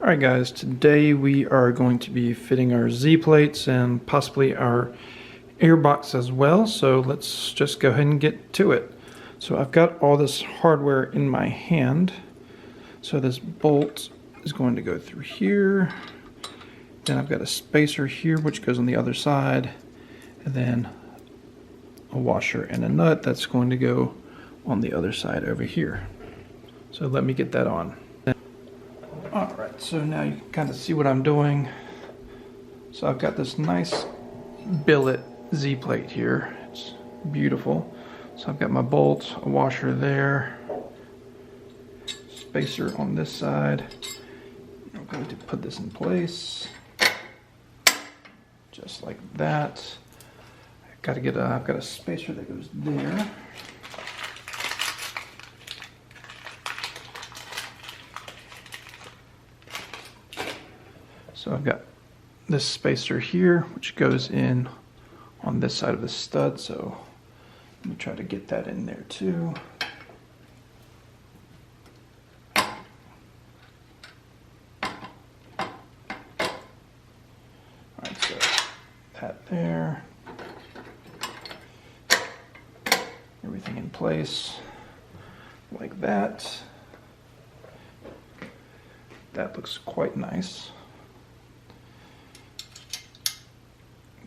Alright guys, today we are going to be fitting our Z-plates and possibly our airbox as well, so let's just go ahead and get to it. So I've got all this hardware in my hand. So this bolt is going to go through here, then I've got a spacer here which goes on the other side, and then a washer and a nut that's going to go on the other side over here. So let me get that on. Alright, so now you can kind of see what I'm doing. So I've got this nice billet Z-plate here. It's beautiful. So I've got my bolt, a washer there, spacer on this side. I'm going to put this in place, just like that. I've got a spacer that goes there. So I've got this spacer here, which goes in on this side of the stud. So let me try to get that in there too. Alright, so that there. Everything in place like that. That looks quite nice.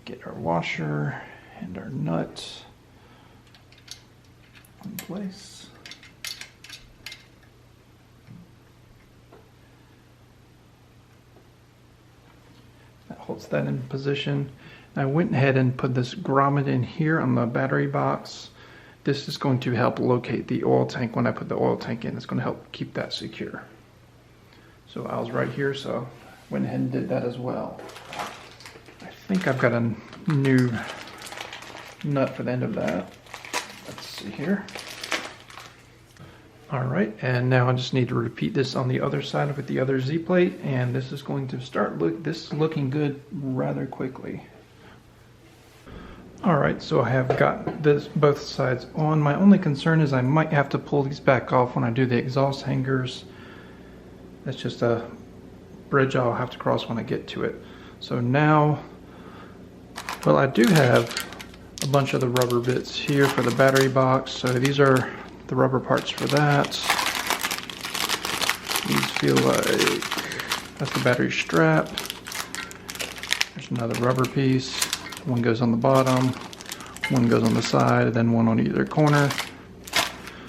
Get our washer and our nut in place. That holds that in position. I went ahead and put this grommet in here on the battery box. This is going to help locate the oil tank. When I put the oil tank in, it's going to help keep that secure. So I was right here, so I went ahead and did that as well. I think I've got a new nut for the end of that. Let's see here. Alright, and now I just need to repeat this on the other side with the other Z-plate, and this is going to start looking good rather quickly. Alright, so I have got both sides on. My only concern is I might have to pull these back off when I do the exhaust hangers. That's just a bridge I'll have to cross when I get to it. So now, well, I do have a bunch of the rubber bits here for the battery box. So these are the rubber parts for that. These feel like, that's the battery strap. There's another rubber piece. One goes on the bottom, one goes on the side, and then one on either corner.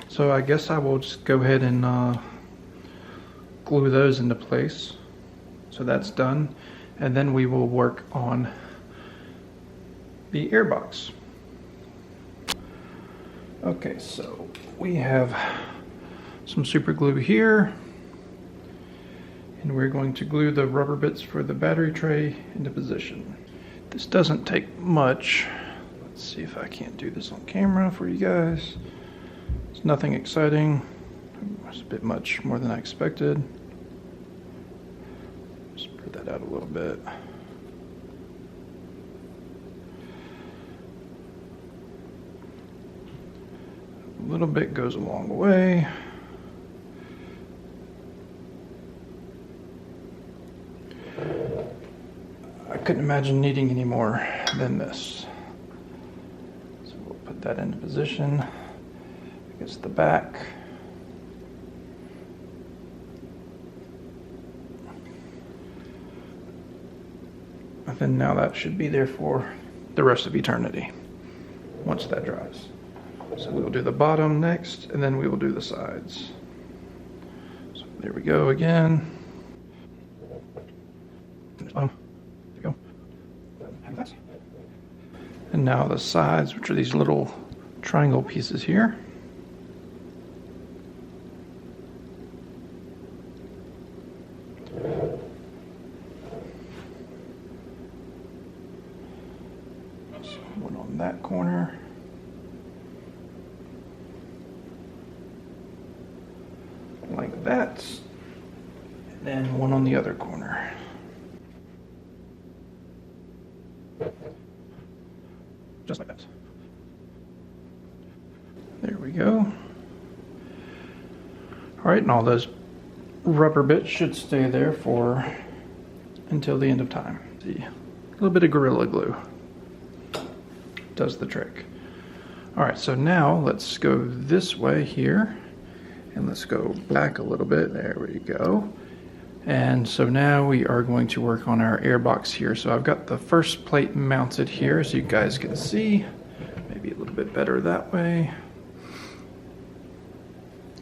So I guess I will just go ahead and glue those into place. So that's done. And then we will work on the airbox. Okay, so we have some super glue here, and we're going to glue the rubber bits for the battery tray into position. This doesn't take much. Let's see if I can't do this on camera for you guys. It's nothing exciting. It's a bit much more than I expected. Spread that out a little bit. A little bit goes a long way. I couldn't imagine needing any more than this. So we'll put that into position against the back. And then now that should be there for the rest of eternity once that dries. So we'll do the bottom next, and then we will do the sides. So there we go again. There we go. And now the sides, which are these little triangle pieces here. So one on that corner. Like that, and then one on the other corner. Just like that. There we go. All right, and all those rubber bit should stay there for until the end of time. See, a little bit of Gorilla Glue does the trick. All right, so now let's go this way here, and let's go back a little bit. There we go. And so now we are going to work on our airbox here. So I've got the first plate mounted here, so you guys can see. Maybe a little bit better that way.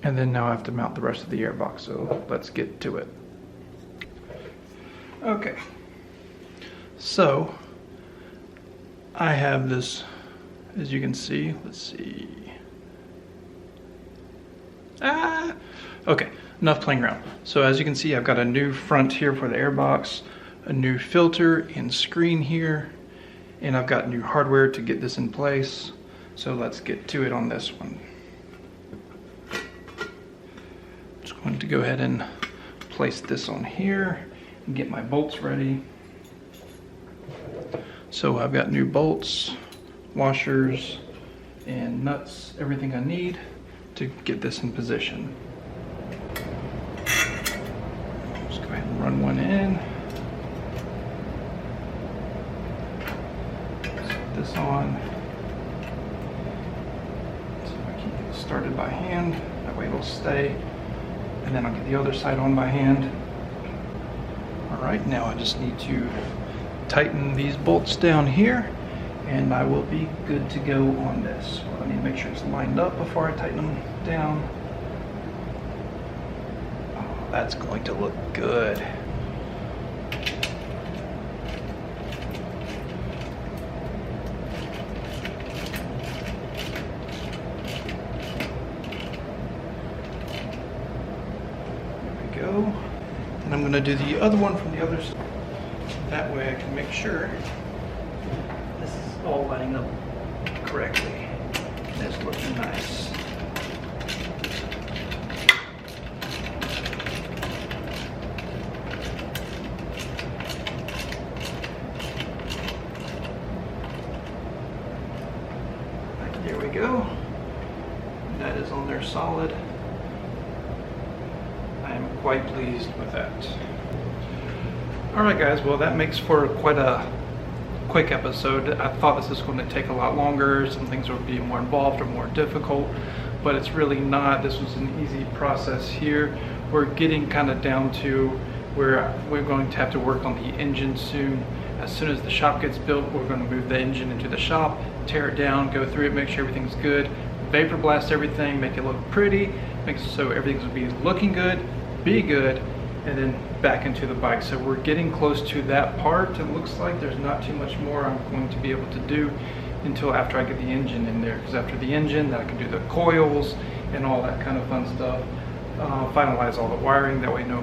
And then now I have to mount the rest of the airbox, so let's get to it. Okay, so I have this, as you can see, let's see. Okay, enough playing around. So as you can see, I've got a new front here for the airbox, a new filter and screen here, and I've got new hardware to get this in place. So let's get to it on this one. Just going to go ahead and place this on here and get my bolts ready. So I've got new bolts, washers, and nuts, everything I need to get this in position. Just go ahead and run one in. Set this on. So I keep it started by hand, that way it'll stay. And then I'll get the other side on by hand. All right, now I just need to tighten these bolts down here, and I will be good to go on this. Well, I need to make sure it's lined up before I tighten them down. Oh, that's going to look good. Go. And I'm going to do the other one from the other side. That way I can make sure this is all lining up correctly. And it's looking nice. There we go. That is on there solid. I'm quite pleased with that. Alright guys, well that makes for quite a quick episode. I thought this was going to take a lot longer, some things would be more involved or more difficult, but it's really not. This was an easy process here. We're getting kind of down to where we're going to have to work on the engine soon. As soon as the shop gets built, we're going to move the engine into the shop, tear it down, go through it, make sure everything's good, vapor blast everything, make it look pretty, make it so everything's going to be looking good, be good, and then back into the bike. So we're getting close to that part. It looks like there's not too much more I'm going to be able to do until after I get the engine in there, because after the engine then I can do the coils and all that kind of fun stuff, finalize all the wiring, that way know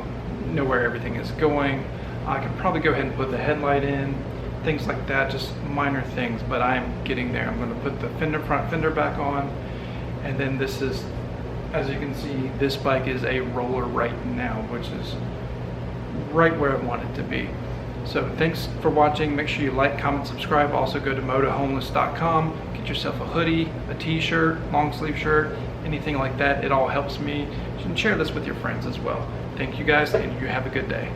where everything is going. I can probably go ahead and put the headlight in, things like that, just minor things, but I'm getting there. I'm going to put the front fender back on, and then this is, as you can see, this bike is a roller right now, which is right where I want it to be. So thanks for watching. Make sure you like, comment, subscribe. Also go to motohomeless.com, get yourself a hoodie, a t-shirt, long sleeve shirt, anything like that. It all helps me. You can share this with your friends as well. Thank you guys, and you have a good day.